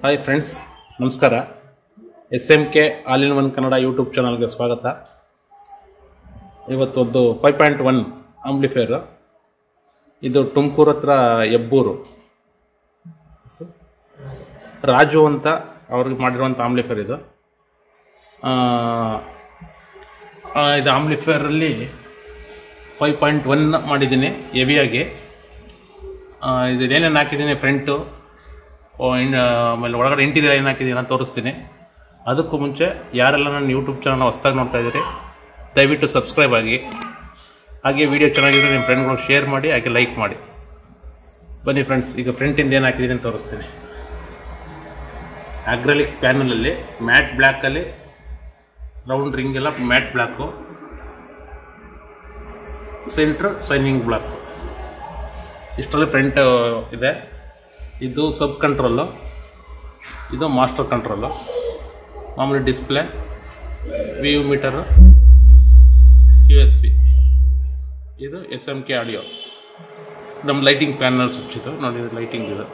Hi friends, ನಮಸ್ಕಾರ. SMK all in one Kannada YouTube ಚಾನಲ್ಗೆ ಸ್ವಾಗತ. ಇವತ್ತೊಂದು 5.1 ಆಂಪ್ಲಿಫೈರ್. ಇದು ತುಮಕೂರು ಹತ್ರ ಹೆಬ್ಬೂರು ರಾಜು ಅಂತ ಅವ್ರಿಗೆ ಮಾಡಿರುವಂಥ ಆಂಪ್ಲಿಫೈರ್ ಇದು. ಇದು ಆಂಪ್ಲಿಫೈರಲ್ಲಿ 5.1 ಮಾಡಿದ್ದೀನಿ ಹೆವಿಯಾಗಿ. ಇದೇನೇನು ಹಾಕಿದ್ದೀನಿ, ಫ್ರಂಟು ಆಮೇಲೆ ಒಳಗಡೆ ಇಂಟೀರಿಯರ್ ಏನು ಹಾಕಿದ್ದೀನಿ ಅಂತ ತೋರಿಸ್ತೀನಿ. ಅದಕ್ಕೂ ಮುಂಚೆ ಯಾರೆಲ್ಲ ನನ್ನ ಯೂಟ್ಯೂಬ್ ಚಾನಲ್ನ ಹೊಸ್ದಾಗಿ ನೋಡ್ತಾ ಇದ್ದೀರಿ, ದಯವಿಟ್ಟು ಸಬ್ಸ್ಕ್ರೈಬ್ ಆಗಿ. ಹಾಗೆ ವಿಡಿಯೋ ಚೆನ್ನಾಗಿದ್ರೆ ನಿಮ್ಮ ಫ್ರೆಂಡ್ಗಳು ಶೇರ್ ಮಾಡಿ, ಹಾಗೆ ಲೈಕ್ ಮಾಡಿ. ಬನ್ನಿ ಫ್ರೆಂಡ್ಸ್, ಈಗ ಫ್ರಂಟಿಂದ ಏನು ಹಾಕಿದ್ದೀನಿ ಅಂತ ತೋರಿಸ್ತೀನಿ. ಅಕ್ರಿಲಿಕ್ ಪ್ಯಾನಲಲ್ಲಿ ಮ್ಯಾಟ್ ಬ್ಲ್ಯಾಕಲ್ಲಿ ರೌಂಡ್ ರಿಂಗ್ ಎಲ್ಲ matte black, centre shining black, ಇಷ್ಟರಲ್ಲಿ ಫ್ರಂಟ್ ಇದೆ. ಇದು ಸಬ್ ಕಂಟ್ರೋಲು, ಇದು ಮಾಸ್ಟರ್ ಕಂಟ್ರೋಲು. ಮಾಮೂಲಿ ಡಿಸ್ಪ್ಲೇ, ವ್ಯೂ ಮೀಟರು, USB. ಇದು SMK ಆಡಿಯೋ. ನಮ್ಮ ಲೈಟಿಂಗ್ ಪ್ಯಾನಲ್ ಸ್ವಿಚ್ ಇದು ನೋಡಿ, ಲೈಟಿಂಗ್ ಇದು.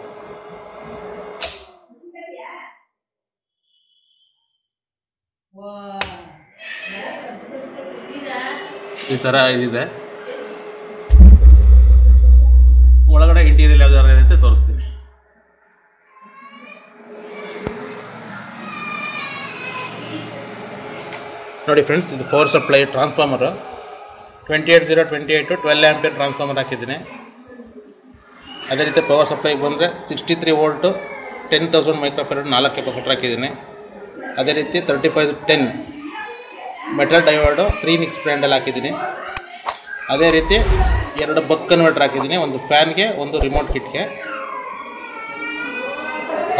ಈ ಥರ ಇದಿದೆ. ಒಳಗಡೆ ಇಂಟೀರಿಯರ್ ಯಾವ್ದಾರು ಏನಂತ ತೋರಿಸ್ತೀನಿ. ನೋಡಿ ಫ್ರೆಂಡ್ಸ್, ಇದು power supply transformer 28028 12 ampere transformer ಹಾಕಿದ್ದೀನಿ. ಅದೇ ರೀತಿ ಪವರ್ ಸಪ್ಲೈಗೆ ಬಂದರೆ 63 ವೋಲ್ಟು 10,000 ಮೈಕ್ರೋಫ್ಯಾರಡ್ 4 ಕೆಪಾಸಿಟರ್ ಹಾಕಿದ್ದೀನಿ. ಅದೇ ರೀತಿ 3510 ಮೆಟಲ್ ಡೈವರ್ಡು 3 ಮಿಕ್ಸ್ ಬ್ರ್ಯಾಂಡಲ್ಲಿ ಹಾಕಿದ್ದೀನಿ. ಅದೇ ರೀತಿ 2 ಬಕ್ ಕನ್ವರ್ಟರ್ ಹಾಕಿದ್ದೀನಿ, ಒಂದು ಫ್ಯಾನ್ಗೆ, ಒಂದು ರಿಮೋಟ್ ಕಿಟ್ಗೆ.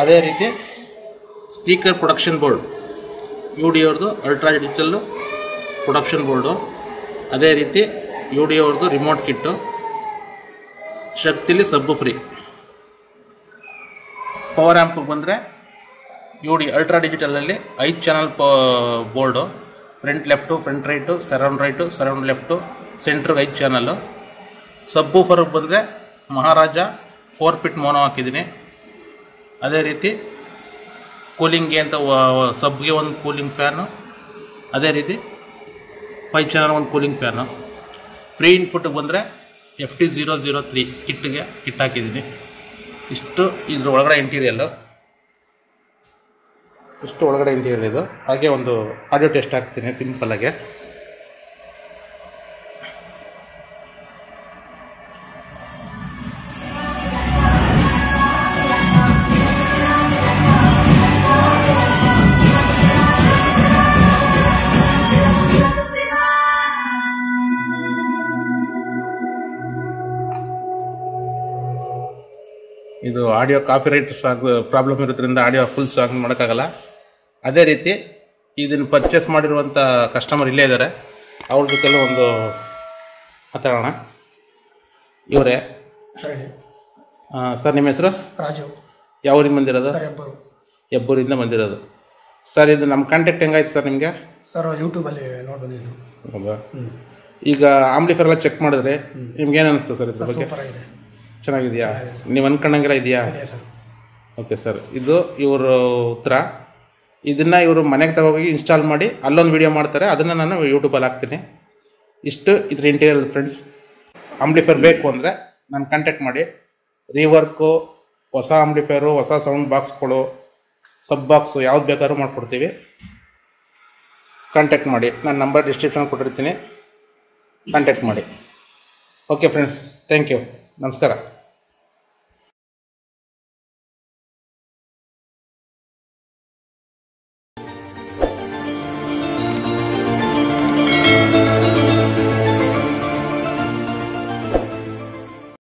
ಅದೇ ರೀತಿ ಸ್ಪೀಕರ್ ಪ್ರೊಡಕ್ಷನ್ ಬೋರ್ಡ್ UD ಅವ್ರದ್ದು ಅಲ್ಟ್ರಾ ಡಿಜಿಟಲ್ಲು ಪ್ರೊಡಕ್ಷನ್ ಬೋರ್ಡು. ಅದೇ ರೀತಿ UD ಅವ್ರದ್ದು ರಿಮೋಟ್ ಕಿಟ್ಟು, ಶಕ್ತಿಲಿ ಸಬ್ಬು ಫ್ರೀ. ಪವರ್ ಆ್ಯಂಪಿಗೆ ಬಂದರೆ UD ಅಲ್ಟ್ರಾ ಡಿಜಿಟಲಲ್ಲಿ 5 channel board, front left, front right, surround left, ಸೆಂಟ್ರಿಗೆ 5 ಚಾನಲ್ಲು. ಸಬ್ಬು ಫರ್ಗೆ ಬಂದರೆ ಮಹಾರಾಜ 4 ಫಿಟ್ ಮೋನೋ ಹಾಕಿದ್ದೀನಿ. ಅದೇ ರೀತಿ ಕೂಲಿಂಗ್ಗೆ ಅಂತ ಸಬ್ಗೆ ಒಂದು ಕೂಲಿಂಗ್ ಫ್ಯಾನು, ಅದೇ ರೀತಿ 5 ಚಾನಲ್ ಒಂದು ಕೂಲಿಂಗ್ ಫ್ಯಾನು. ಫ್ರೀ ಇನ್ಪುಟ್ಗೆ ಬಂದರೆ FT003 ಕಿಟ್ ಹಾಕಿದ್ದೀನಿ. ಇಷ್ಟು ಇದ್ರ ಒಳಗಡೆ ಇಂಟೀರಿಯಲ್ಲು, ಇಷ್ಟು ಒಳಗಡೆ ಇಂಟೀರಿಯಲ್ ಇದು. ಹಾಗೆ ಒಂದು ಆಡಿಯೋ ಟೆಸ್ಟ್ ಹಾಕ್ತೀನಿ ಸಿಂಪಲ್ಲಾಗೆ. ಇದು ಆಡಿಯೋ ಕಾಪಿರೈಟ್ ಪ್ರಾಬ್ಲಮ್ ಇರೋದ್ರಿಂದ ಆಡಿಯೋ ಫುಲ್ ಸಾಂಗ್ ಮಾಡೋಕ್ಕಾಗಲ್ಲ. ಅದೇ ರೀತಿ ಇದನ್ನು ಪರ್ಚೇಸ್ ಮಾಡಿರುವಂಥ ಕಸ್ಟಮರ್ ಇಲ್ಲೇ ಇದ್ದಾರೆ, ಅವ್ರ ಜೊತೆಲೂ ಒಂದು ಮಾತಾಡೋಣ. ಇವರೇ ಸರ್, ನಿಮ್ಮ ಹೆಸರು? ರಾಜು. ಯಾವ ಊರಿಂದ ಬಂದಿರೋದು? ಹೆಬ್ಬೂರಿಂದ ಬಂದಿರೋದು. ಸರ್, ಇದು ನಮ್ಮ ಕಾಂಟ್ಯಾಕ್ಟ್ ಹೆಂಗಾಯ್ತು ಸರ್ ನಿಮಗೆ? ಸರ್, ಯೂಟ್ಯೂಬಲ್ಲಿ ನೋಡಿ ಬಂದಿದ್ದು. ಹೌದಾ? ಈಗ ಆಂಪ್ಲಿಫೈರ್ ಎಲ್ಲ ಚೆಕ್ ಮಾಡಿದ್ರೆ ನಿಮ್ಗೇನು ಅನ್ನಿಸ್ತು ಸರ್ ಇದ್ರ ಬಗ್ಗೆ? ಚೆನ್ನಾಗಿದೆಯಾ? ನೀವು ಅನ್ಕೊಂಡಂಗೆಲ್ಲ ಇದೆಯಾ? ಓಕೆ ಸರ್, ಇದು ಇವರು ಉತ್ತರ. ಇದನ್ನು ಇವರು ಮನೆಗೆ ತಗೋಗಿ ಇನ್ಸ್ಟಾಲ್ ಮಾಡಿ ಅಲ್ಲೊಂದು ವೀಡಿಯೋ ಮಾಡ್ತಾರೆ, ಅದನ್ನು ನಾನು ಯೂಟ್ಯೂಬಲ್ಲಿ ಹಾಕ್ತೀನಿ. ಇಷ್ಟು ಇದ್ರ ಇಂಟೀರಿಯರ್ ಫ್ರೆಂಡ್ಸ್. ಆಂಪ್ಲಿಫೈರ್ ಬೇಕು ಅಂದರೆ ನಾನು ಕಾಂಟ್ಯಾಕ್ಟ್ ಮಾಡಿ. ರೀವರ್ಕು, ಹೊಸ ಆಂಪ್ಲಿಫೈರು, ಹೊಸ ಸೌಂಡ್ ಬಾಕ್ಸ್ಗಳು, ಸಬ್ ಬಾಕ್ಸು ಯಾವ್ದು ಬೇಕಾದ್ರೂ ಮಾಡಿಕೊಡ್ತೀವಿ. ಕಾಂಟ್ಯಾಕ್ಟ್ ಮಾಡಿ, ನನ್ನ ನಂಬರ್ ಡಿಸ್ಕ್ರಿಪ್ಷನ್ ಕೊಟ್ಟಿರ್ತೀನಿ, ಕಾಂಟ್ಯಾಕ್ಟ್ ಮಾಡಿ. ಓಕೆ ಫ್ರೆಂಡ್ಸ್, ಥ್ಯಾಂಕ್ ಯು, ನಮಸ್ಕಾರ.